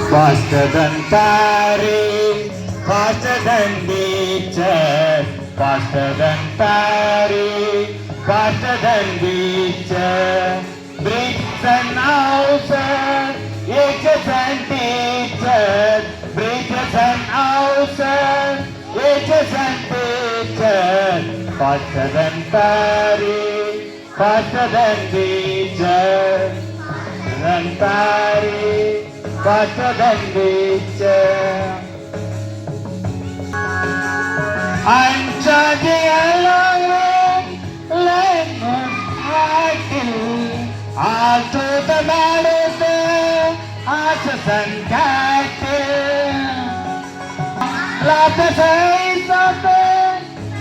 faster than Paris, faster than nature, faster than Paris, faster than nature. Bricks and houses, ages and teachers, bridges and houses, ages and teachers, faster than Paris, faster than nature, faster than Paris, faster than nature. I'm charging along lemon hill, all to the mountain, horses and cattle. Love the face of the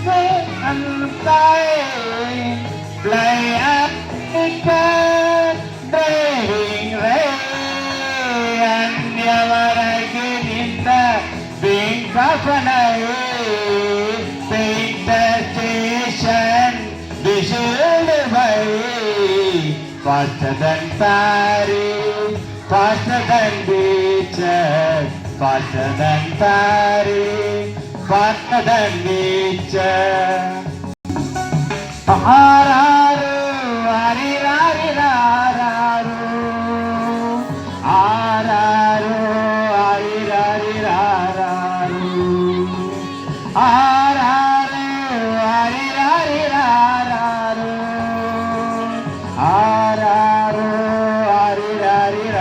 sun and fly, fly up the car, driving rain, and ever again in the blink of an eye, paint the station, visual way, faster than Paris, faster than beaches, faster than Paris, faster than nature. Araru, arirariraru, araru, arirariraru, araru, arirariraru, araru, arirariraru.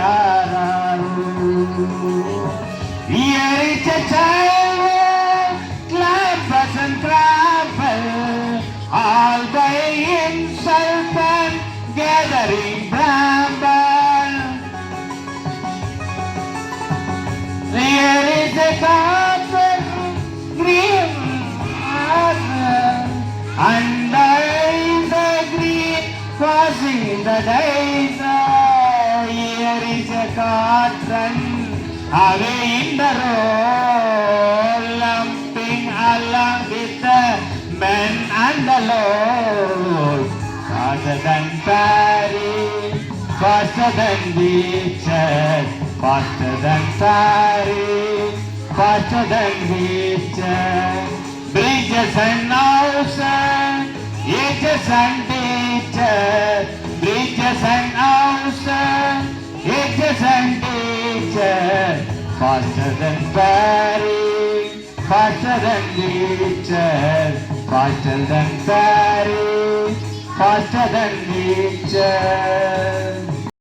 Here is a child, clappers and crapple, all by himself and gathering bramble. Here is a carpet, green and there is a green crossing the days. Here is a cotton away in the road, lumping along with the men and the Lord. Faster than Paris, faster than beaches, faster than Paris, faster than beaches. Bridges and houses, ages and teachers, bridges and houses, ages and teachers, faster than Paris, faster than nature, faster than Paris, faster than nature.